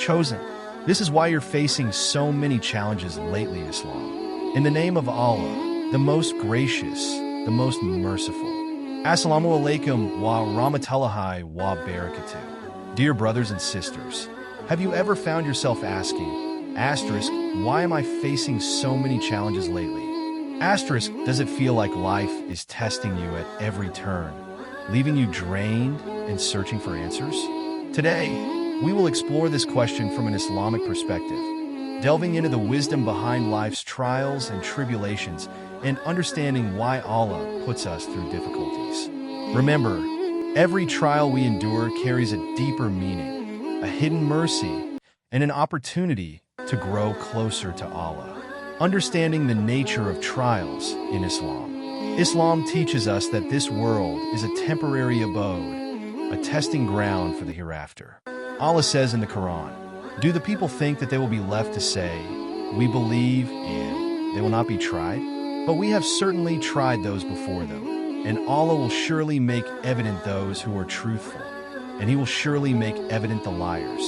chosen. This is why you're facing so many challenges lately, Islam. In the name of Allah, the most gracious, the most merciful. Assalamu Alaikum wa Rahmatullahi wa Barakatuh. Dear brothers and sisters, have you ever found yourself asking, asterisk, why am I facing so many challenges lately? Asterisk, does it feel like life is testing you at every turn, leaving you drained and searching for answers? Today, we will explore this question from an Islamic perspective, delving into the wisdom behind life's trials and tribulations and understanding why Allah puts us through difficulties. Remember, every trial we endure carries a deeper meaning, a hidden mercy, and an opportunity to grow closer to Allah. Understanding the nature of trials in Islam. Islam teaches us that this world is a temporary abode, a testing ground for the hereafter. Allah says in the Qur'an, "Do the people think that they will be left to say, 'We believe,' and they will not be tried? But we have certainly tried those before them, and Allah will surely make evident those who are truthful, and He will surely make evident the liars."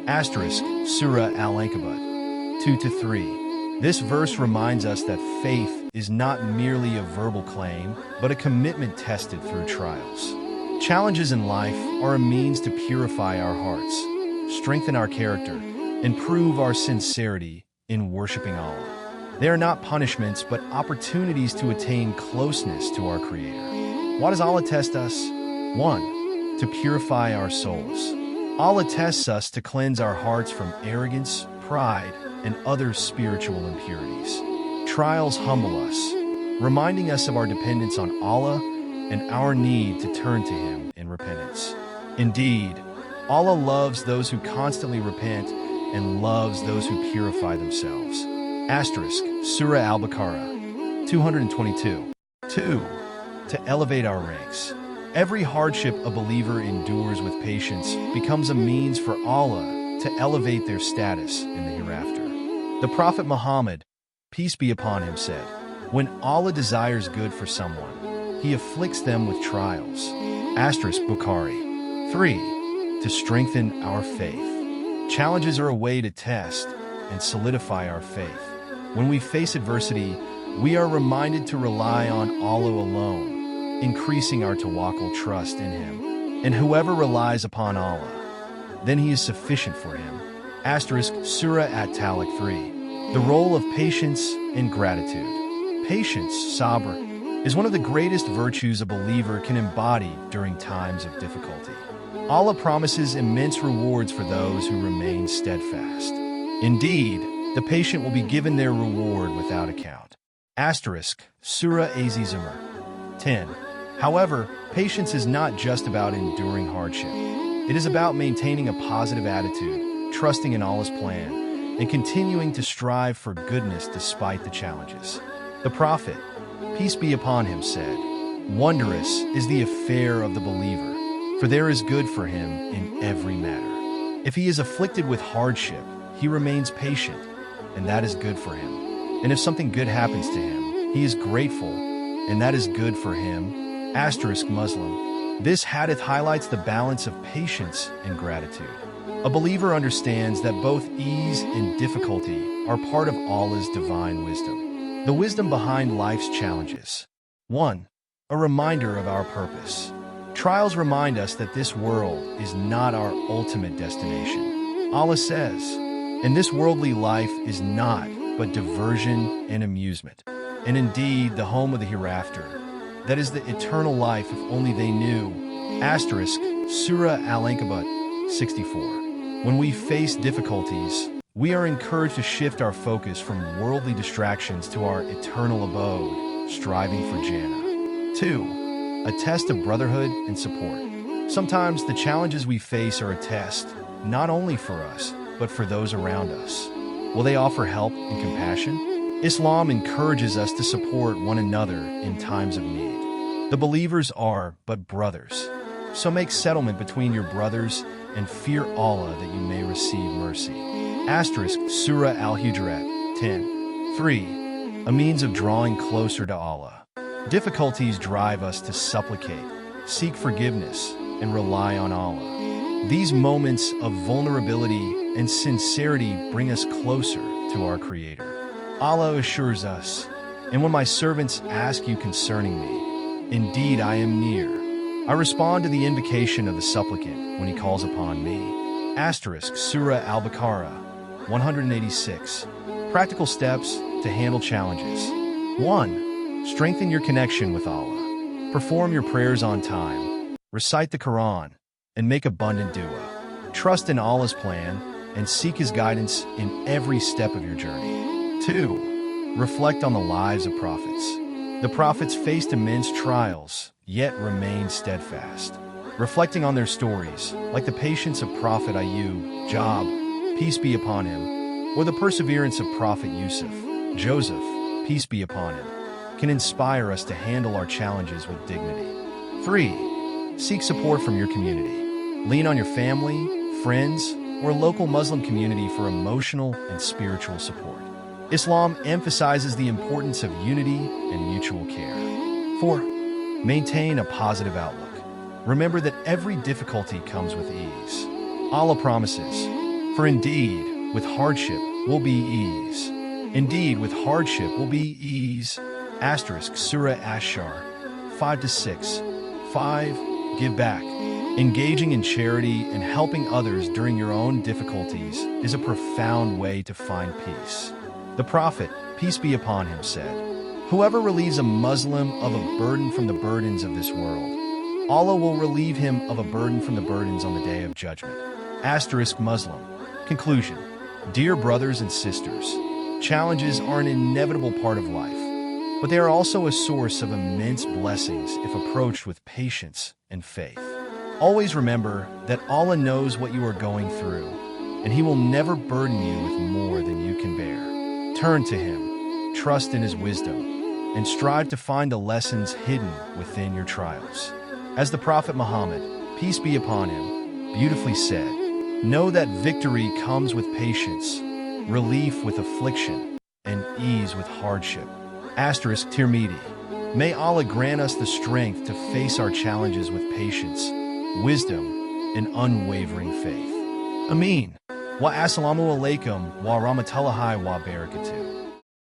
Asterisk, Surah Al-Ankabut 2-3. This verse reminds us that faith is not merely a verbal claim, but a commitment tested through trials. Challenges in life are a means to purify our hearts, strengthen our character, and prove our sincerity in worshiping Allah. They are not punishments, but opportunities to attain closeness to our Creator. Why does Allah test us? 1. To purify our souls. Allah tests us to cleanse our hearts from arrogance, pride, and other spiritual impurities. Trials humble us, reminding us of our dependence on Allah and our need to turn to Him in repentance. Indeed, Allah loves those who constantly repent and loves those who purify themselves. Asterisk, Surah Al-Baqarah 222. 2. To elevate our ranks. Every hardship a believer endures with patience becomes a means for Allah to elevate their status in the hereafter. The Prophet Muhammad, peace be upon him, said, "When Allah desires good for someone, He afflicts them with trials." Asterisk, Bukhari. 3. To strengthen our faith. Challenges are a way to test and solidify our faith. When we face adversity, we are reminded to rely on Allah alone, increasing our tawakkul, trust in Him. And whoever relies upon Allah, then He is sufficient for him. Asterisk, Surah At-Talaq 3. The role of patience and gratitude. Patience, sabr, is one of the greatest virtues a believer can embody during times of difficulty. Allah promises immense rewards for those who remain steadfast. Indeed, the patient will be given their reward without account. Asterisk, Surah Az-Zumar 10. However, patience is not just about enduring hardship. It is about maintaining a positive attitude, trusting in Allah's plan, and continuing to strive for goodness despite the challenges. The Prophet, peace be upon him, said, "Wondrous is the affair of the believer, for there is good for him in every matter. If he is afflicted with hardship, he remains patient, and that is good for him. And if something good happens to him, he is grateful, and that is good for him." Asterisk, Muslim. This hadith highlights the balance of patience and gratitude. A believer understands that both ease and difficulty are part of Allah's divine wisdom. The wisdom behind life's challenges. 1. A reminder of our purpose. Trials remind us that this world is not our ultimate destination. Allah says, "And this worldly life is not but diversion and amusement. And indeed, the home of the hereafter, that is the eternal life if only they knew." Asterisk, Surah Al-Ankabut 64. When we face difficulties, we are encouraged to shift our focus from worldly distractions to our eternal abode, striving for Jannah. 2. A test of brotherhood and support. Sometimes the challenges we face are a test, not only for us, but for those around us. Will they offer help and compassion? Islam encourages us to support one another in times of need. The believers are but brothers. So make settlement between your brothers and fear Allah that you may receive mercy. Asterisk, Surah Al-Hujurat 10. 3. A means of drawing closer to Allah. Difficulties drive us to supplicate, seek forgiveness, and rely on Allah. These moments of vulnerability and sincerity bring us closer to our Creator. Allah assures us, "And when my servants ask you concerning me, indeed I am near. I respond to the invocation of the supplicant when he calls upon me." Asterisk Surah Al-Baqarah 186. Practical steps to handle challenges. 1. Strengthen your connection with Allah. Perform your prayers on time. Recite the Qur'an and make abundant dua. Trust in Allah's plan and seek His guidance in every step of your journey. 2. Reflect on the lives of prophets. The prophets faced immense trials, yet remained steadfast. Reflecting on their stories, like the patience of Prophet Ayub, Job, peace be upon him, or the perseverance of Prophet Yusuf, Joseph, peace be upon him, can inspire us to handle our challenges with dignity. 3. Seek support from your community. Lean on your family, friends, or local Muslim community for emotional and spiritual support. Islam emphasizes the importance of unity and mutual care. 4. Maintain a positive outlook. Remember that every difficulty comes with ease. Allah promises, "For indeed, with hardship will be ease." Indeed, with hardship will be ease. Asterisk Surah Ash-Shar 5-6. 5. Give back. Engaging in charity and helping others during your own difficulties is a profound way to find peace. The Prophet, peace be upon him, said, "Whoever relieves a Muslim of a burden from the burdens of this world, Allah will relieve him of a burden from the burdens on the Day of Judgment." Asterisk Muslim. Conclusion. Dear brothers and sisters, challenges are an inevitable part of life, but they are also a source of immense blessings if approached with patience and faith. Always remember that Allah knows what you are going through, and He will never burden you with more than you can bear. Turn to Him, trust in His wisdom, and strive to find the lessons hidden within your trials. As the Prophet Muhammad, peace be upon him, beautifully said, "Know that victory comes with patience, relief with affliction, and ease with hardship." Asterisk Tirmidhi. May Allah grant us the strength to face our challenges with patience, wisdom, and unwavering faith. Ameen. Wa Assalamu Alaikum wa Rahmatullahi wa Barakatuh.